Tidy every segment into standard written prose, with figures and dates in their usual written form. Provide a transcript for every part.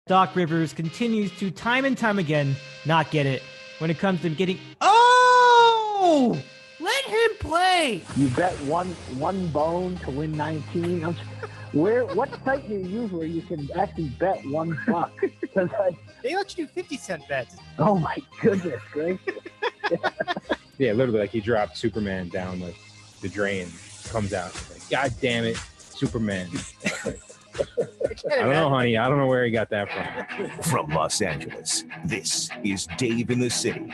Doc Rivers continues to time and time again not get it when it comes to getting. Oh, let him play. You bet one bone to win 19. What site do you use where you can actually bet $1? They let you do 50-cent bets. Oh my goodness gracious! Yeah, literally, like he dropped Superman down the drain, comes out, like, God damn it, Superman. I don't know, honey. I don't know where he got that from. From Los Angeles, this is Dave in the City,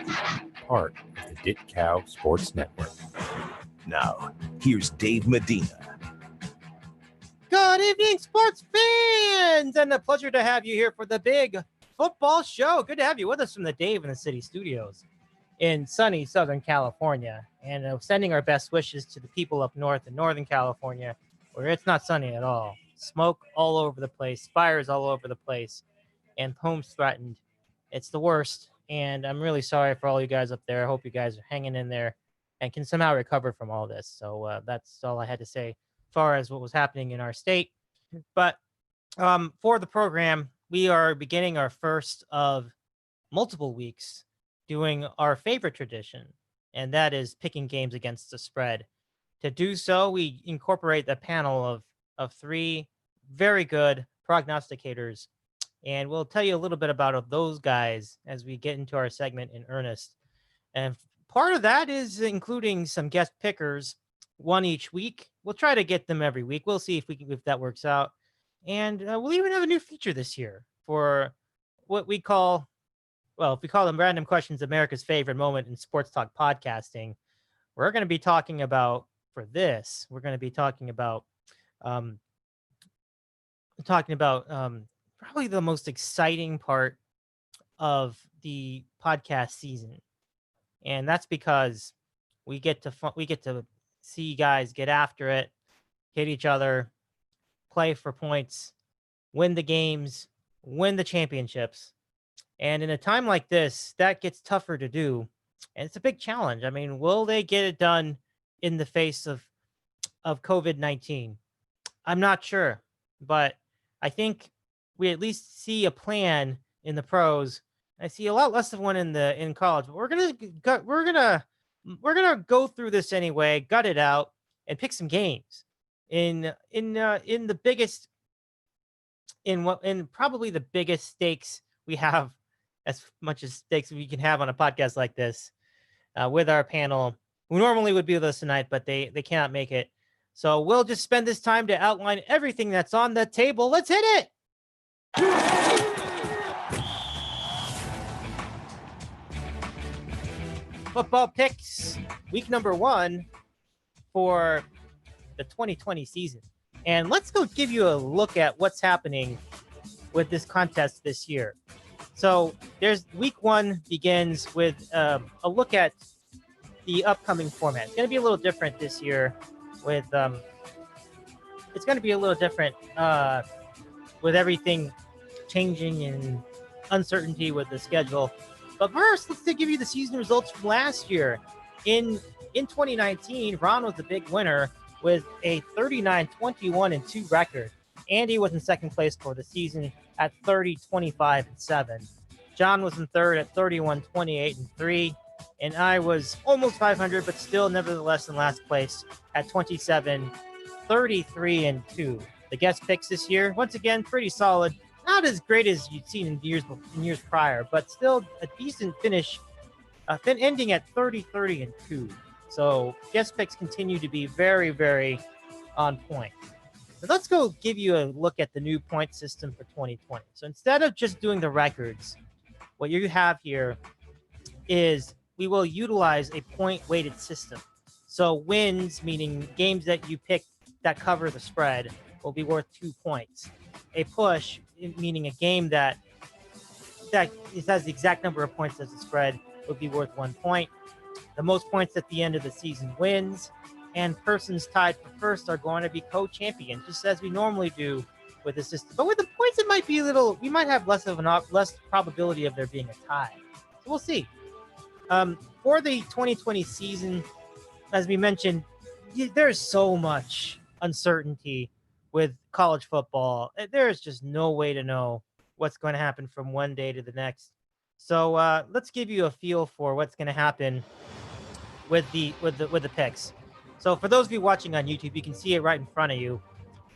part of the DITCOW Sports Network. Now, here's Dave Medina. Good evening, sports fans, and a pleasure to have you here for the big football show. Good to have you with us from the Dave in the City studios in sunny Southern California, and sending our best wishes to the people up north in Northern California, where it's not sunny at all. Smoke all over the place, fires all over the place, and homes threatened. It's the worst, and I'm really sorry for all you guys up there. I hope you guys are hanging in there and can somehow recover from all this. So that's all I had to say as far as what was happening in our state. But for the program, we are beginning our first of multiple weeks doing our favorite tradition, and that is picking games against the spread. To do so, we incorporate a panel of three very good prognosticators, and we'll tell you a little bit about those guys as we get into our segment in earnest. And part of that is including some guest pickers, one each week. We'll try to get them every week. We'll see if that works out. And we'll even have a new feature this year for what we call, well, if we call them Random Questions, America's favorite moment in sports talk podcasting. We're going to be talking about, for this, we're going to be talking about probably the most exciting part of the podcast season, and that's because we get to see guys get after it, hit each other, play for points, win the games, win the championships. And in a time like this, that gets tougher to do, and it's a big challenge. I mean, will they get it done in the face of COVID-19? I'm not sure, but I think we at least see a plan in the pros. I see a lot less of one in college, but we're gonna go through this anyway, gut it out, and pick some games in the biggest, in probably the biggest stakes we have, as much as stakes we can have on a podcast like this, with our panel, who normally would be with us tonight, but they cannot make it. So we'll just spend this time to outline everything that's on the table. Let's hit it. Football picks, week number 1 for the 2020 season. And let's go give you a look at what's happening with this contest this year. So there's week 1 begins with a look at the upcoming format. It's going to be a little different this year with with everything changing and uncertainty with the schedule. But first, let's give you the season results from last year. In 2019, Ron was the big winner with a 39-21-2 record. Andy was in second place for the season at 30-25-7. John was in third at 31-28-3. And I was almost 500, but still nevertheless in last place at 27-33-2. The guest picks this year, once again, pretty solid. Not as great as you'd seen in years prior, but still a decent finish, ending at 30-30-2. So guest picks continue to be very, very on point. So let's go give you a look at the new point system for 2020. So instead of just doing the records, what you have here is we will utilize a point-weighted system. So wins, meaning games that you pick that cover the spread, will be worth 2 points. A push, meaning a game that has the exact number of points as the spread, would be worth 1 point. The most points at the end of the season wins, and persons tied for first are going to be co-champions, just as we normally do with the system. But with the points, it might be we might have less probability of there being a tie. So we'll see. For the 2020 season, as we mentioned, there's so much uncertainty with college football. There's just no way to know what's going to happen from one day to the next. So let's give you a feel for what's going to happen with the picks. So for those of you watching on YouTube, you can see it right in front of you.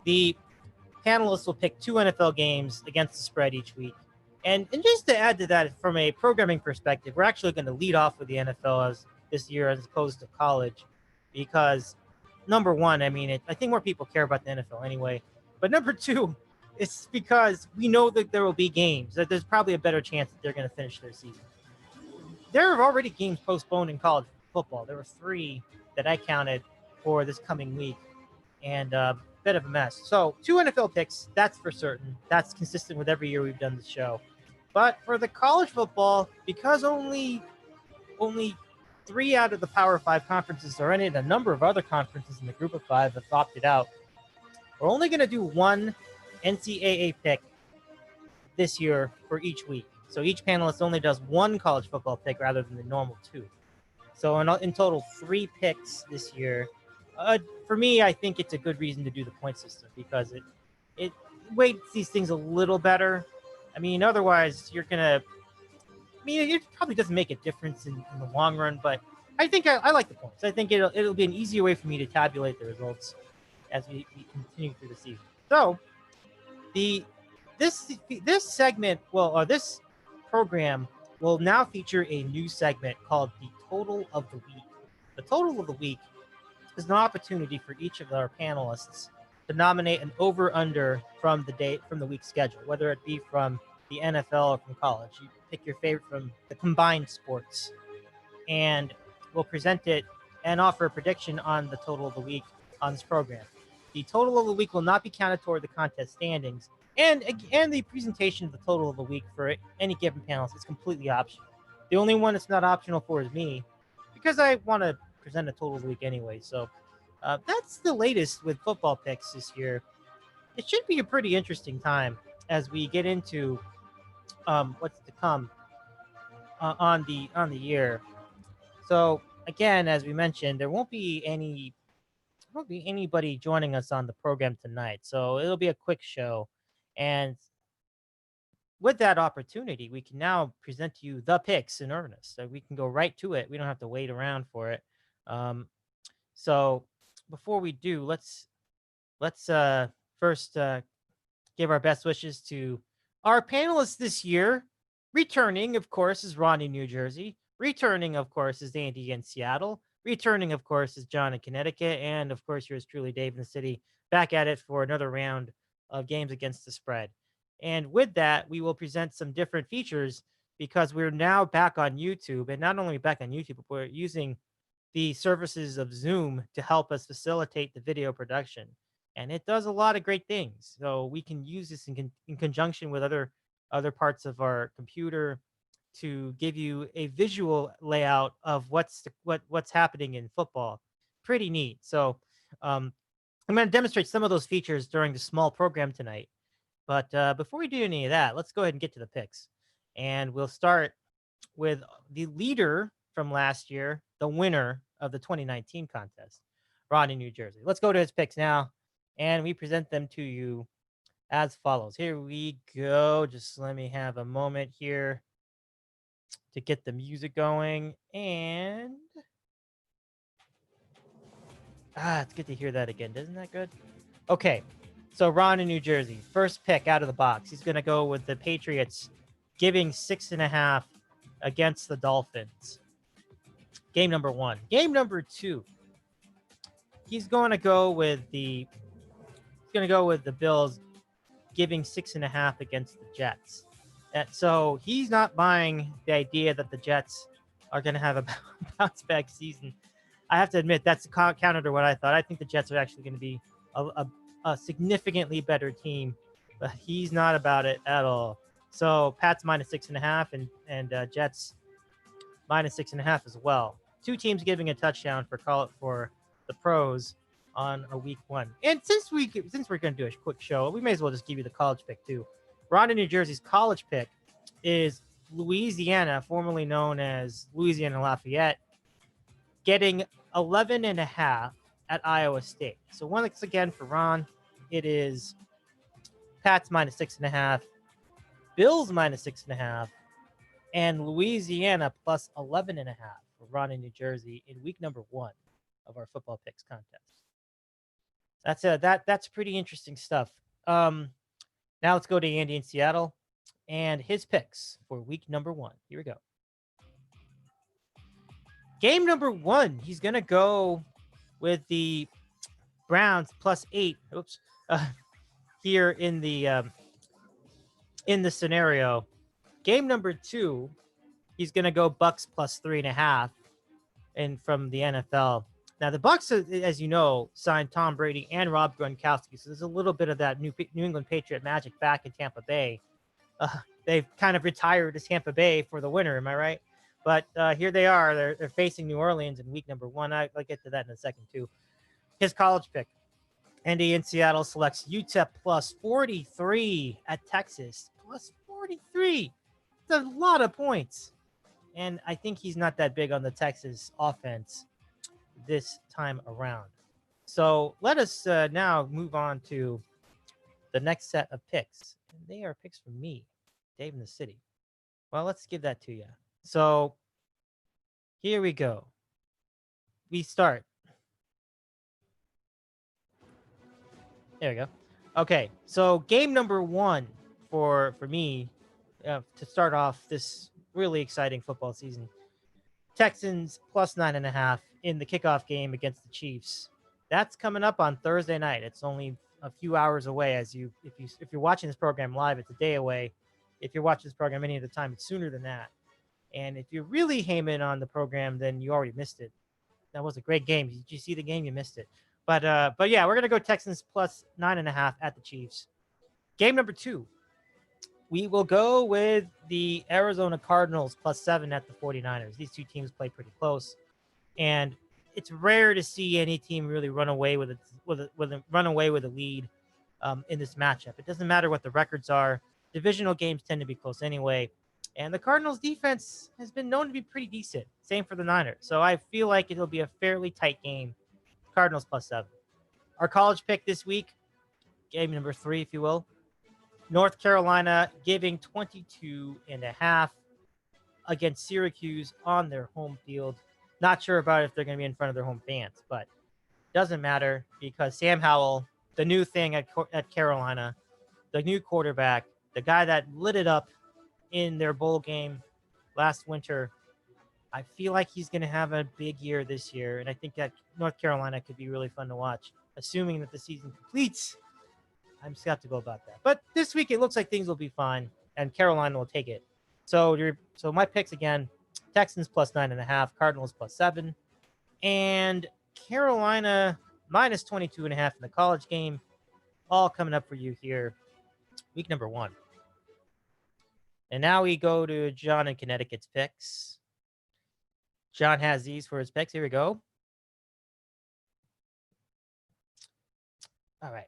The panelists will pick 2 NFL games against the spread each week. And just to add to that, from a programming perspective, we're actually going to lead off with the NFL this year as opposed to college, because number one, I mean, I think more people care about the NFL anyway. But number two, it's because we know that there will be games, that there's probably a better chance that they're going to finish their season. There are already games postponed in college football. There were 3 that I counted for this coming week, and bit of a mess. So 2 NFL picks, that's for certain. That's consistent with every year we've done the show. But for the college football, because only 3 out of the Power 5 conferences are in it, a number of other conferences in the Group of 5 have opted out, we're only going to do 1 NCAA pick this year for each week. So each panelist only does 1 college football pick rather than the normal 2. So in total, 3 picks this year. For me, I think it's a good reason to do the point system, because it weights these things a little better. I mean, otherwise it probably doesn't make a difference in the long run, but I think I like the points. I think it'll be an easier way for me to tabulate the results as we continue through the season. So this segment, this program will now feature a new segment called the Total of the Week. The Total of the Week is an opportunity for each of our panelists to nominate an over/under from the week's schedule, whether it be from the NFL or from college. You pick your favorite from the combined sports, and we'll present it and offer a prediction on the total of the week on this program. The total of the week will not be counted toward the contest standings, and the presentation of the total of the week for any given panelist is completely optional. The only one it's not optional for is me, because I want to present a total of the week anyway. So that's the latest with football picks this year. It should be a pretty interesting time as we get into what's to come on the year. So again, as we mentioned, there won't be anybody joining us on the program tonight. So it'll be a quick show, and with that opportunity, we can now present to you the picks in earnest. So we can go right to it. We don't have to wait around for it. So before we do, let's first give our best wishes to our panelists this year. Returning, of course, is Ron in New Jersey. Returning, of course, is Andy in Seattle. Returning, of course, is John in Connecticut. And, of course, yours truly, Dave in the city, back at it for another round of games against the spread. And with that, we will present some different features, because we're now back on YouTube. And not only back on YouTube, but we're using the services of Zoom to help us facilitate the video production. And it does a lot of great things. So we can use this in conjunction with other parts of our computer to give you a visual layout of what's happening in football. Pretty neat. So I'm going to demonstrate some of those features during the small program tonight. But before we do any of that, let's go ahead and get to the picks. And we'll start with the leader from last year, the winner of the 2019 contest, Ron in New Jersey. Let's go to his picks now, and we present them to you as follows. Here we go. Just let me have a moment here to get the music going. And it's good to hear that again. Isn't that good? Okay. So Ron in New Jersey, first pick out of the box. He's going to go with the Patriots giving 6.5 against the Dolphins. Game number 1. Game number 2. He's going to go with the Bills giving 6.5 against the Jets. So he's not buying the idea that the Jets are going to have a bounce back season. I have to admit, that's counter to what I thought. I think the Jets are actually going to be a significantly better team, but he's not about it at all. So Pats minus 6.5 and Jets minus 6.5 as well. 2 teams giving a touchdown for the pros on a week 1. And since we're going to do a quick show, we may as well just give you the college pick too. Ron in New Jersey's college pick is Louisiana, formerly known as Louisiana Lafayette, getting 11.5 at Iowa State. So once again for Ron, it is Pats minus 6.5 Bills minus 6.5, and Louisiana plus 11.5 for Ron in New Jersey in week number 1 of our football picks contest. That's pretty interesting stuff. Now let's go to Andy in Seattle and his picks for week number 1. Here we go. Game number 1, he's gonna go with the Browns plus 8. Oops, here in the scenario. Game number 2, he's gonna go Bucks plus 3.5, and from the NFL. Now the Bucks, as you know, signed Tom Brady and Rob Gronkowski, so there's a little bit of that New England Patriot magic back in Tampa Bay. They've kind of retired as Tampa Bay for the winter, am I right? But here they are. They're facing New Orleans in week number 1. I'll get to that in a second, too. His college pick. Andy in Seattle selects UTEP plus 43 at Texas. Plus 43. It's a lot of points. And I think he's not that big on the Texas offense this time around. So let us now move on to the next set of picks. And they are picks from me, Dave in the City. Well, let's give that to you. So here we go. We start. There we go. Okay, so game number 1 for me to start off this really exciting football season. Texans plus 9.5 in the kickoff game against the Chiefs. That's coming up on Thursday night. It's only a few hours away. If you're watching this program live, it's a day away. If you're watching this program any other time, it's sooner than that. And if you're really haming on the program, then you already missed it. That was a great game. Did you see the game? You missed it. But yeah, we're gonna go Texans plus 9.5 at the Chiefs. Game number 2, we will go with the Arizona Cardinals plus 7 at the 49ers. These two teams play pretty close, and it's rare to see any team really run away with a lead in this matchup. It doesn't matter what the records are. Divisional games tend to be close anyway. And the Cardinals defense has been known to be pretty decent. Same for the Niners. So I feel like it'll be a fairly tight game. Cardinals plus 7. Our college pick this week, game number 3, if you will. North Carolina giving 22.5 against Syracuse on their home field. Not sure about if they're going to be in front of their home fans, but doesn't matter because Sam Howell, the new thing at Carolina, the new quarterback, the guy that lit it up in their bowl game last winter, I feel like he's going to have a big year this year, and I think that North Carolina could be really fun to watch, assuming that the season completes. I'm skeptical about that. But this week, it looks like things will be fine, and Carolina will take it. So my picks again, Texans plus 9.5, Cardinals plus 7, and Carolina minus 22.5 in the college game, all coming up for you here, week number 1. And now we go to John in Connecticut's picks. John has these for his picks. Here we go. All right.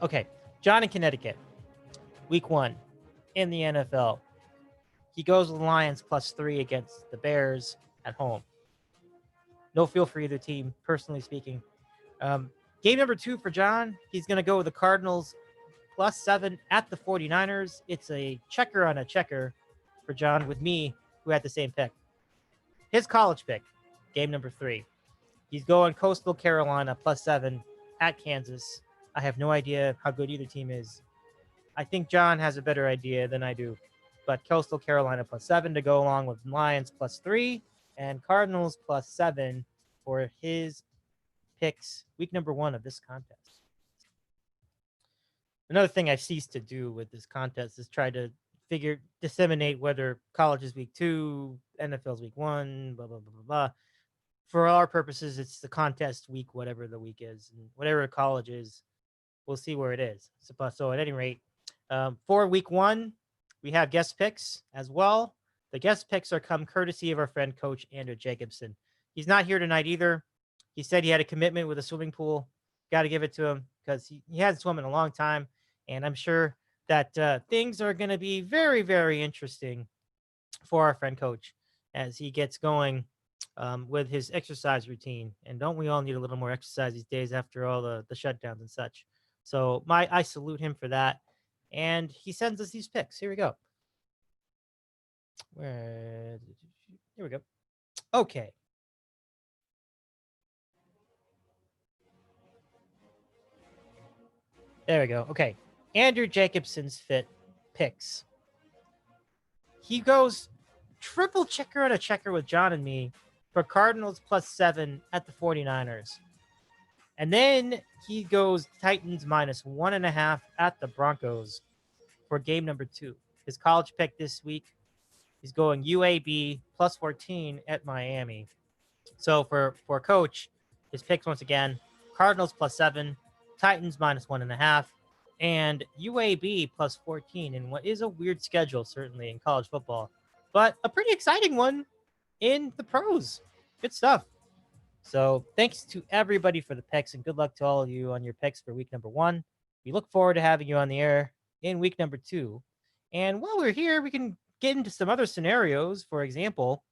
Okay. John in Connecticut. Week 1 in the NFL. He goes with the Lions plus 3 against the Bears at home. No feel for either team, personally speaking. Game number 2 for John. He's going to go with the Cardinals plus 7 at the 49ers. It's a checker on a checker for John with me, who had the same pick. His college pick, game number 3. He's going Coastal Carolina plus 7 at Kansas. I have no idea how good either team is. I think John has a better idea than I do. But Coastal Carolina plus 7 to go along with Lions plus 3 and Cardinals plus 7 for his picks, week number 1 of this contest. Another thing I've ceased to do with this contest is try to disseminate whether college is week 2, NFL's week 1, blah, blah, blah, blah, blah. For our purposes, it's the contest week, whatever the week is. And whatever college is, we'll see where it is. So at any rate, for week 1, we have guest picks as well. The guest picks are come courtesy of our friend, Coach Andrew Jacobson. He's not here tonight either. He said he had a commitment with a swimming pool. Got to give it to him because he hasn't swum in a long time. And I'm sure that things are going to be very, very interesting for our friend Coach as he gets going with his exercise routine. And don't we all need a little more exercise these days after all the shutdowns and such? So I salute him for that. And he sends us these picks. Here we go. Here we go. Okay. There we go. Okay. Andrew Jacobson's fit picks. He goes triple checker on a checker with John and me for Cardinals +7 at the 49ers. And then he goes Titans -1.5 at the Broncos for game number 2. His college pick this week, he's going UAB +14 at Miami. So for Coach, his picks once again, Cardinals +7, Titans -1.5, and UAB +14 in what is a weird schedule, certainly in college football, but a pretty exciting one in the pros. Good stuff. So thanks to everybody for the picks, and good luck to all of you on your picks for week number 1. We look forward to having you on the air in week number 2. And while we're here, we can get into some other scenarios. For example,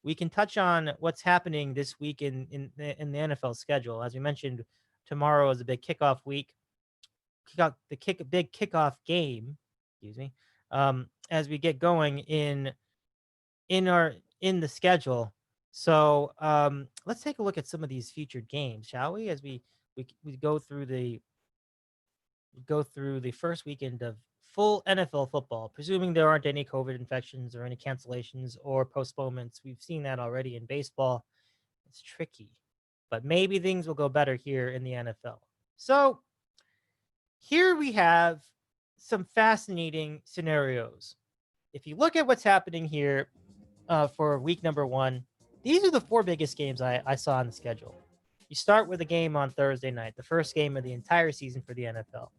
we can touch on what's happening this week in the NFL schedule. As we mentioned, tomorrow is a big kickoff week. Big kickoff game, excuse me. As we get going in the schedule. So let's take a look at some of these featured games, shall we? As we go through the first weekend of full NFL football, presuming there aren't any COVID infections or any cancellations or postponements. We've seen that already in baseball. It's tricky, but maybe things will go better here in the NFL. So here we have some fascinating scenarios. If you look at what's happening here for week number 1, these are the 4 biggest games I saw on the schedule. You start with a game on Thursday night, the first game of the entire season for the NFL.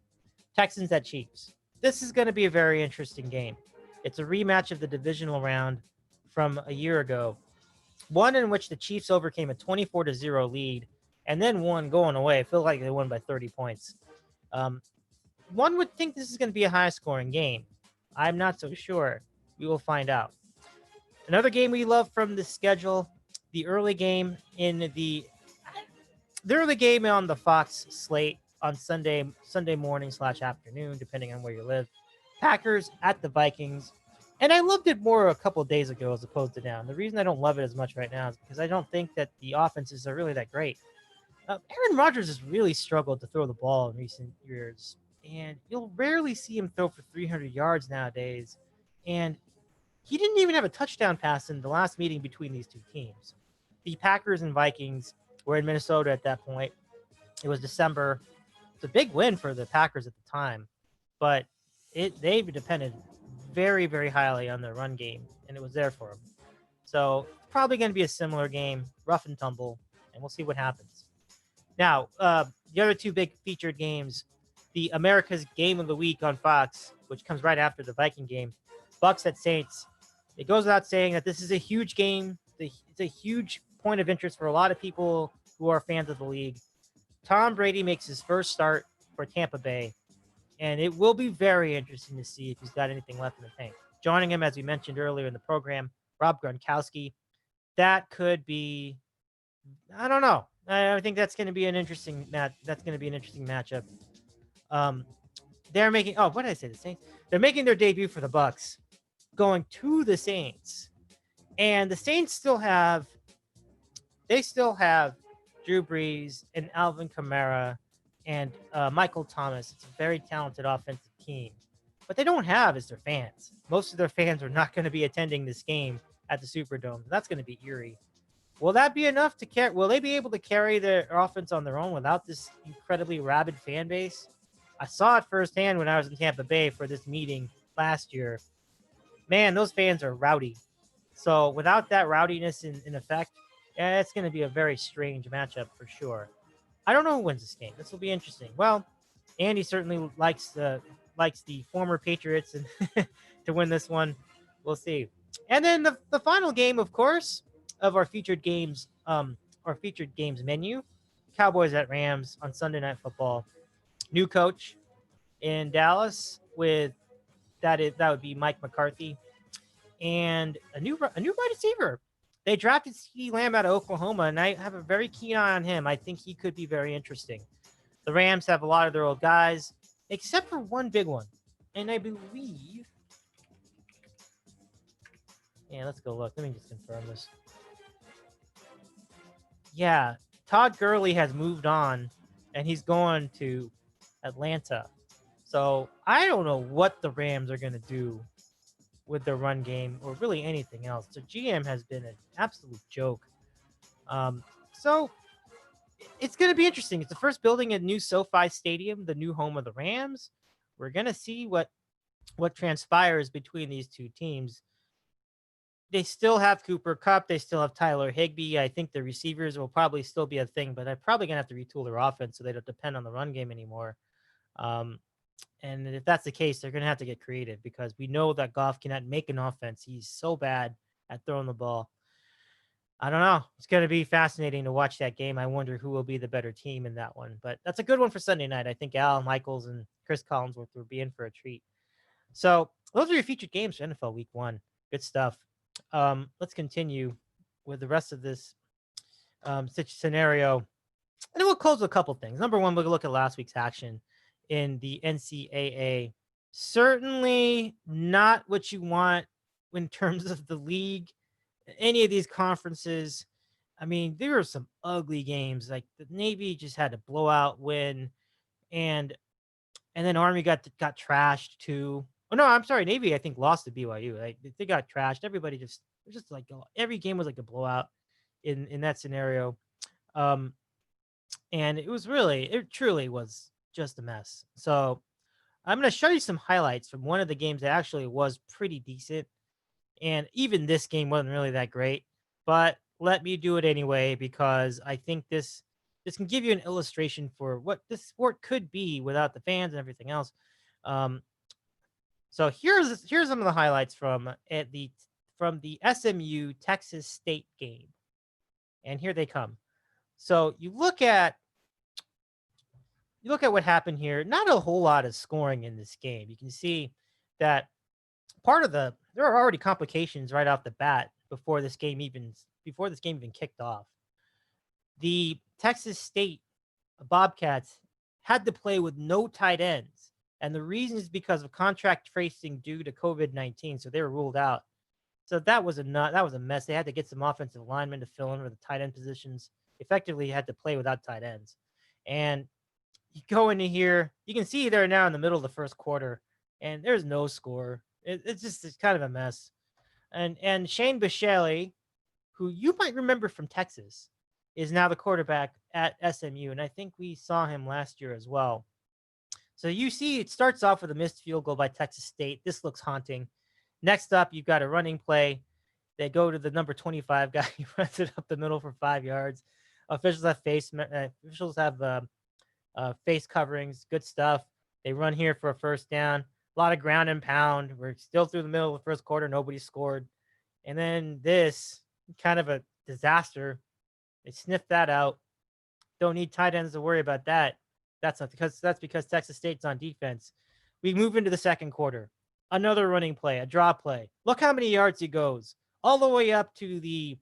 Texans at Chiefs. This is going to be a very interesting game. It's a rematch of the divisional round from a year ago, one in which the Chiefs overcame a 24-0 lead and then won going away. I feel like they won by 30 points. One would think this is going to be a high-scoring game. I'm not so sure. We will find out. Another game we love from the schedule, the early game on the Fox slate on Sunday morning / afternoon, depending on where you live. Packers at the Vikings. And I loved it more a couple of days ago as opposed to now. And the reason I don't love it as much right now is because I don't think that the offenses are really that great. Aaron Rodgers has really struggled to throw the ball in recent years. And you'll rarely see him throw for 300 yards nowadays. And he didn't even have a touchdown pass in the last meeting between these two teams. The Packers and Vikings were in Minnesota at that point. It was December. It's a big win for the Packers at the time, but they depended very, very highly on their run game, and it was there for them. So it's probably going to be a similar game, rough and tumble, and we'll see what happens. Now, the other 2 big featured games, the America's Game of the Week on Fox, which comes right after the Viking game, Bucks at Saints. It goes without saying that this is a huge game. It's a huge point of interest for a lot of people who are fans of the league. Tom Brady makes his first start for Tampa Bay, and it will be very interesting to see if he's got anything left in the tank. Joining him, as we mentioned earlier in the program, Rob Gronkowski. That could be, I don't know. I think that's going to be an interesting match. That's going to be an interesting matchup. They're making. Oh, what did I say? The Saints. They're making their debut for the Bucks, going to the Saints, and the Saints still have. They still have Drew Brees and Alvin Kamara and Michael Thomas. It's a very talented offensive team. What they don't have is their fans. Most of their fans are not going to be attending this game at the Superdome. That's going to be eerie. Will that be enough to carry? Will they be able to carry their offense on their own without this incredibly rabid fan base? I saw it firsthand when I was in Tampa Bay for this meeting last year. Man, those fans are rowdy. So without that rowdiness in effect, yeah, it's going to be a very strange matchup for sure. I don't know who wins this game. This will be interesting. Well, Andy certainly likes the former Patriots and to win this one. We'll see. And then the final game, of course, of our featured games menu, Cowboys at Rams on Sunday Night Football. New coach in Dallas that would be Mike McCarthy, and a new wide receiver. They drafted CeeDee Lamb out of Oklahoma, and I have a very keen eye on him. I think he could be very interesting. The Rams have a lot of their old guys, except for one big one. And I believe... Yeah, let's go look. Let me just confirm this. Yeah, Todd Gurley has moved on, and he's going to Atlanta. So I don't know what the Rams are going to do with their run game or really anything else. The GM has been an absolute joke. So it's going to be interesting. It's the first building at new SoFi Stadium, the new home of the Rams. We're going to see what transpires between these two teams. They still have Cooper Kupp. They still have Tyler Higbee. I think the receivers will probably still be a thing, but they're probably going to have to retool their offense so they don't depend on the run game anymore. And if that's the case, they're going to have to get creative because we know that Goff cannot make an offense. He's so bad at throwing the ball. I don't know. It's going to be fascinating to watch that game. I wonder who will be the better team in that one. But that's a good one for Sunday night. I think Al Michaels and Chris Collinsworth will be in for a treat. So those are your featured games for NFL Week 1. Good stuff. Let's continue with the rest of this scenario. And then we'll close with a couple things. Number one, we'll look at last week's action in the NCAA. Certainly not what you want in terms of the league, any of these conferences. I mean, there were some ugly games. Like the Navy just had a blowout win, and then Army got trashed too. Oh no, I'm sorry, Navy I think lost to BYU. Like they got trashed. Everybody just like every game was like a blowout in that scenario. And it truly was just a mess. So I'm going to show you some highlights from one of the games that actually was pretty decent. And even this game wasn't really that great, but let me do it anyway, because I think this can give you an illustration for what this sport could be without the fans and everything else. So here's some of the highlights from the SMU Texas State game. And here they come. So you look at what happened here. Not a whole lot of scoring in this game. You can see that there are already complications right off the bat before this game even kicked off. The Texas State Bobcats had to play with no tight ends, and the reason is because of contract tracing due to COVID-19. So they were ruled out. So that was a mess. They had to get some offensive linemen to fill in for the tight end positions. Effectively, you had to play without tight ends. And you go into here, you can see they're now in the middle of the first quarter, and there's no score. It's kind of a mess. And Shane Buechele, who you might remember from Texas, is now the quarterback at SMU, and I think we saw him last year as well. So you see it starts off with a missed field goal by Texas State. This looks haunting. Next up, you've got a running play. They go to the number 25 guy. He runs it up the middle for 5 yards. Officials have face coverings. Good stuff. They run here for a first down. A lot of ground and pound. We're still through the middle of the first quarter. Nobody scored. And then this, kind of a disaster. They sniffed that out. Don't need tight ends to worry about that. That's because Texas State's on defense. We move into the second quarter. Another running play, a draw play. Look how many yards he goes. All the way up to the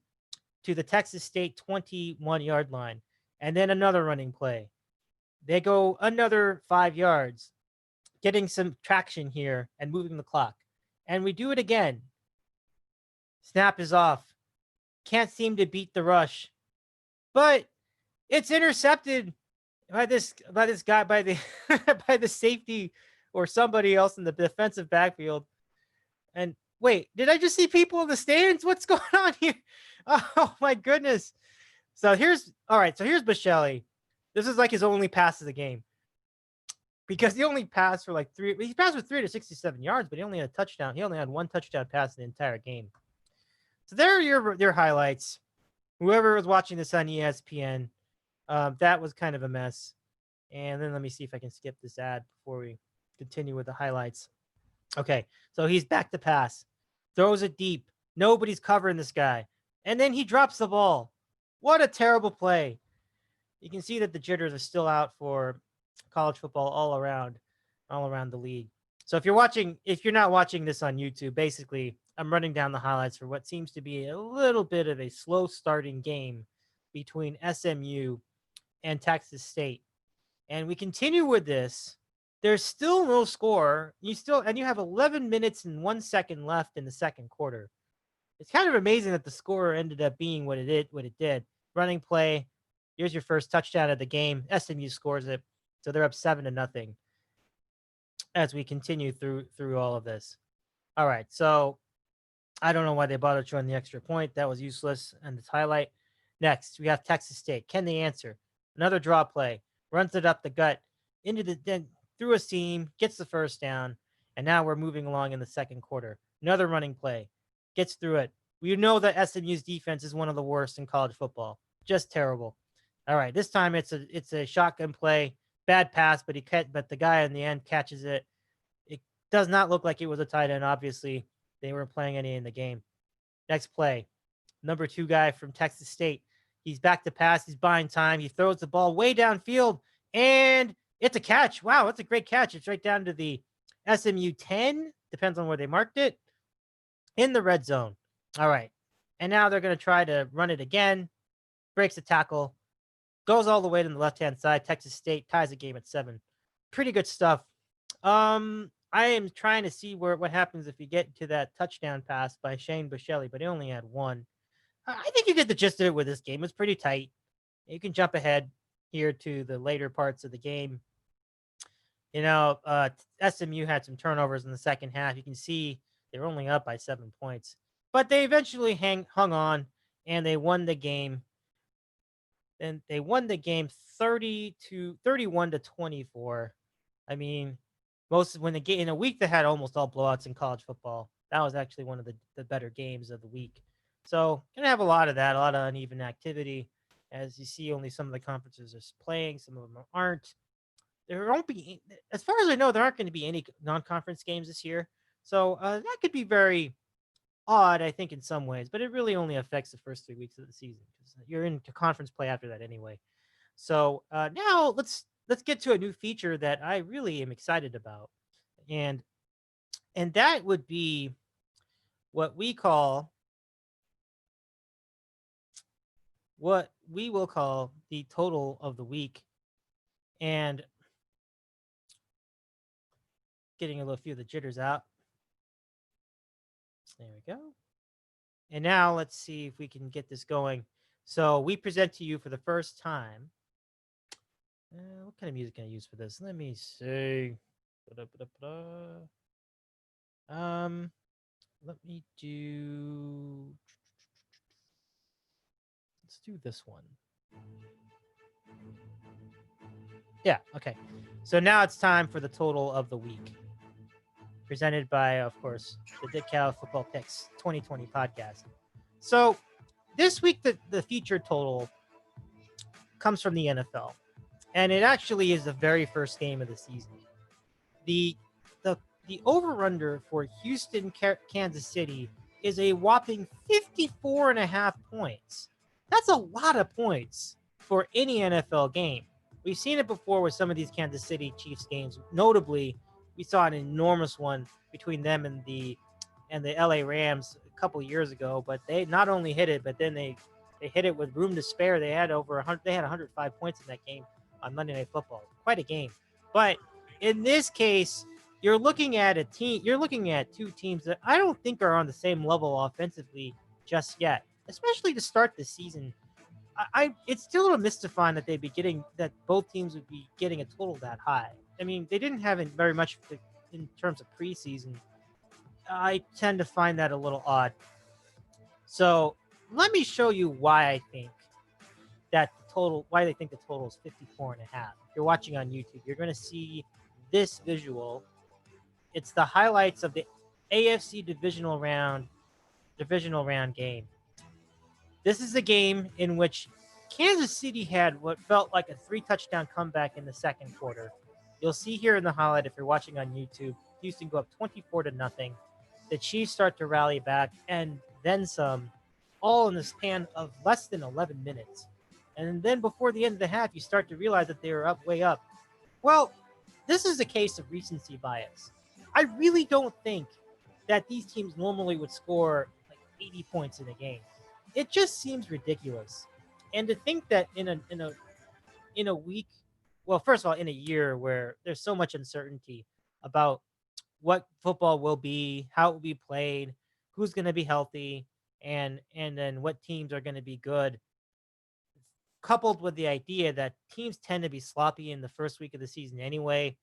Texas State 21-yard line. And then another running play. They go another 5 yards, getting some traction here and moving the clock. And we do it again. Snap is off. Can't seem to beat the rush. But it's intercepted by this guy, by the safety or somebody else in the defensive backfield. And wait, did I just see people in the stands? What's going on here? Oh my goodness. So here's Buechele. This is like his only pass of the game, because he only passed for he passed for 367 yards, but he only had a touchdown. He only had one touchdown pass in the entire game. So there are your highlights. Whoever was watching this on ESPN, that was kind of a mess. And then let me see if I can skip this ad before we continue with the highlights. Okay, so he's back to pass. Throws it deep. Nobody's covering this guy. And then he drops the ball. What a terrible play. You can see that the jitters are still out for college football all around the league. So if you're not watching this on YouTube, basically I'm running down the highlights for what seems to be a little bit of a slow starting game between SMU and Texas State. and we continue with this. There's still no score. You have 11 minutes and 1 second left in the second quarter. It's kind of amazing that the score ended up being what it did. Running play. Here's your first touchdown of the game. SMU scores it, so they're up 7-0 as we continue through all of this. All right, so I don't know why they bothered showing the extra point. That was useless, and it's highlight. Next, we have Texas State. Can they answer? Another draw play. Runs it up the gut into then through a seam, gets the first down, and now we're moving along in the second quarter. Another running play. Gets through it. We know that SMU's defense is one of the worst in college football. Just terrible. All right, this time it's a shotgun play. Bad pass, but the guy in the end catches it. It does not look like it was a tight end, obviously. They weren't playing any in the game. Next play. Number 2 guy from Texas State. He's back to pass. He's buying time. He throws the ball way downfield, and it's a catch. Wow, that's a great catch. It's right down to the SMU 10. Depends on where they marked it. In the red zone. All right. And now they're going to try to run it again. Breaks the tackle. Goes all the way to the left-hand side. Texas State ties the game at 7. Pretty good stuff. I am trying to see what happens if you get to that touchdown pass by Shane Bushelli, but he only had 1. I think you get the gist of it with this game. It's pretty tight. You can jump ahead here to the later parts of the game. SMU had some turnovers in the second half. You can see they were only up by 7 points, but they eventually hung on, and they won the game. And they won the game 31-24. I mean, in a week that had almost all blowouts in college football, that was actually one of the better games of the week. So gonna have a lot of that, a lot of uneven activity. As you see, only some of the conferences are playing, some of them aren't. There won't be, as far as I know, there aren't going to be any non-conference games this year. So that could be very odd, I think, in some ways, but it really only affects the first 3 weeks of the season because you're into conference play after that anyway. So now let's get to a new feature that I really am excited about, and that would be what we will call the total of the week. And getting a few of the jitters out. There we go. And now let's see if we can get this going. So we present to you for the first time. What kind of music can I use for this? Let me see. Let me do. Let's do this one. Yeah, okay. So now it's time for the total of the week. Presented by, of course, the DITCOW Football Picks 2020 podcast. So this week, the featured total comes from the NFL. And it actually is the very first game of the season. The over-under for Houston, Kansas City is a whopping 54.5 points. That's a lot of points for any NFL game. We've seen it before with some of these Kansas City Chiefs games. Notably, we saw an enormous one between them and the LA Rams a couple years ago. But they not only hit it, but then they hit it with room to spare. They had 105 points in that game on Monday Night Football. Quite a game. But in this case, you're looking at two teams that I don't think are on the same level offensively just yet, especially to start the season. It's still a little mystifying that both teams would be getting a total that high. I mean, they didn't have it very much in terms of preseason. I tend to find that a little odd. So let me show you why I think they think the total is 54.5. If you're watching on YouTube, you're going to see this visual. It's the highlights of the AFC divisional round game. This is a game in which Kansas City had what felt like a 3-touchdown comeback in the second quarter. You'll see here in the highlight, if you're watching on YouTube, Houston go up 24-0. The Chiefs start to rally back and then some, all in the span of less than 11 minutes. And then before the end of the half, you start to realize that they were way up. Well, this is a case of recency bias. I really don't think that these teams normally would score like 80 points in a game. It just seems ridiculous. And to think that in a week well, first of all, in a year where there's so much uncertainty about what football will be, how it will be played, who's going to be healthy, and then what teams are going to be good, coupled with the idea that teams tend to be sloppy in the first week of the season anyway,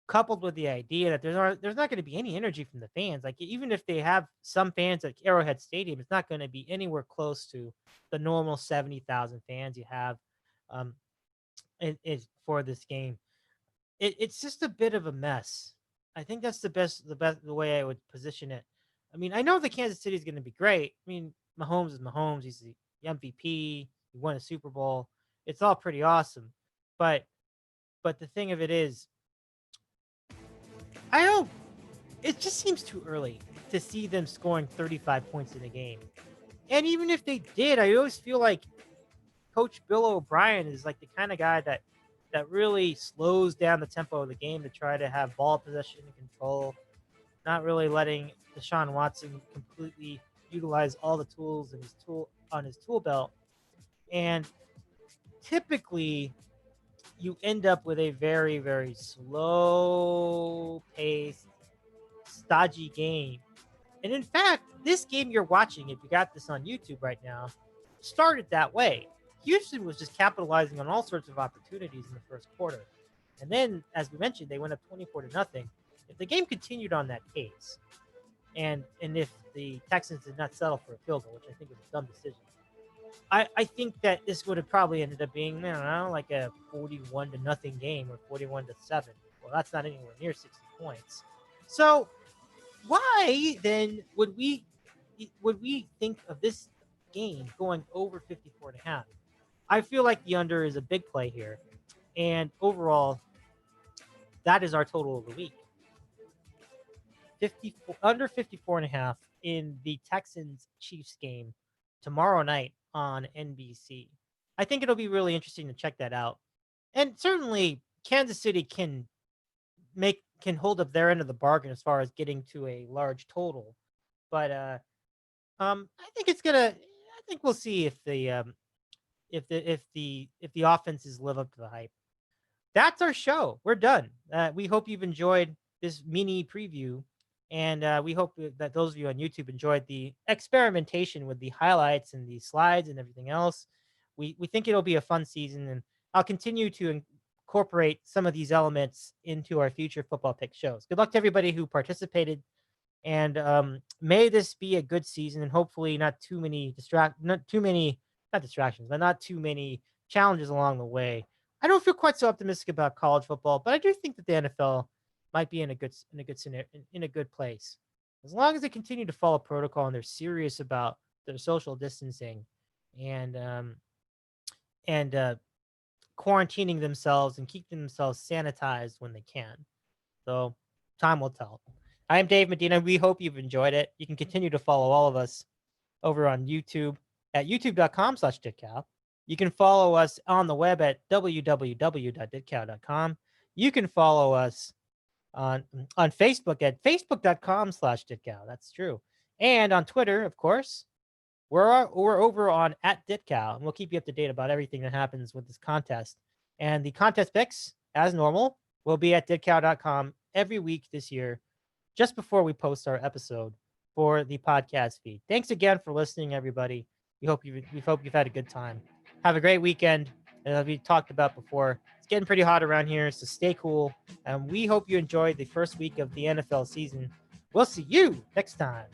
coupled with the idea that there's not going to be any energy from the fans. Like even if they have some fans at Arrowhead Stadium, it's not going to be anywhere close to the normal 70,000 fans you have um, for this game. It's just a bit of a mess. I think that's the way I would position it. I mean, I know the Kansas City is going to be great. I mean, Mahomes is Mahomes. He's the MVP. He won a Super Bowl. It's all pretty awesome. But the thing of it is, I don't. It just seems too early to see them scoring 35 points in a game. And even if they did, I always feel like Coach Bill O'Brien is like the kind of guy that really slows down the tempo of the game to try to have ball possession and control, not really letting Deshaun Watson completely utilize all the tools in his tool belt. And typically you end up with a very, very slow paced, stodgy game. And in fact, this game you're watching, if you got this on YouTube right now, started that way. Houston was just capitalizing on all sorts of opportunities in the first quarter. And then, as we mentioned, they went up 24-0. If the game continued on that pace, and if the Texans did not settle for a field goal, which I think was a dumb decision, I think that this would have probably ended up being, I don't know, like a 41-0 game or 41-7. Well, that's not anywhere near 60 points. So why then would we think of this game going over 54.5? I feel like the under is a big play here. And overall, that is our total of the week. Under 54.5 in the Texans Chiefs game tomorrow night on NBC. I think it'll be really interesting to check that out. And certainly Kansas City can hold up their end of the bargain as far as getting to a large total. But I think we'll see if the offenses live up to the hype. That's our show. We're done. We hope you've enjoyed this mini preview, and we hope that those of you on YouTube enjoyed the experimentation with the highlights and the slides and everything else. We think it'll be a fun season, and I'll continue to incorporate some of these elements into our future football pick shows. Good luck to everybody who participated, and may this be a good season, and hopefully not too many challenges along the way. I don't feel quite so optimistic about college football, but I do think that the NFL might be in a good scenario, in a good place, as long as they continue to follow protocol and they're serious about their social distancing and quarantining themselves and keeping themselves sanitized when they can. So time will tell. I'm Dave Medina. We hope you've enjoyed it. You can continue to follow all of us over on YouTube at youtube.com/DITCOW. You can follow us on the web at www.ditcow.com. You can follow us on Facebook at facebook.com/DITCOW. That's true. And on Twitter, of course, we're over on @DITCOW, and we'll keep you up to date about everything that happens with this contest. And the contest picks, as normal, will be at ditcow.com every week this year, just before we post our episode for the podcast feed. Thanks again for listening, everybody. We hope you've had a good time. Have a great weekend. And as we talked about before, it's getting pretty hot around here, so stay cool. And we hope you enjoyed the first week of the NFL season. We'll see you next time.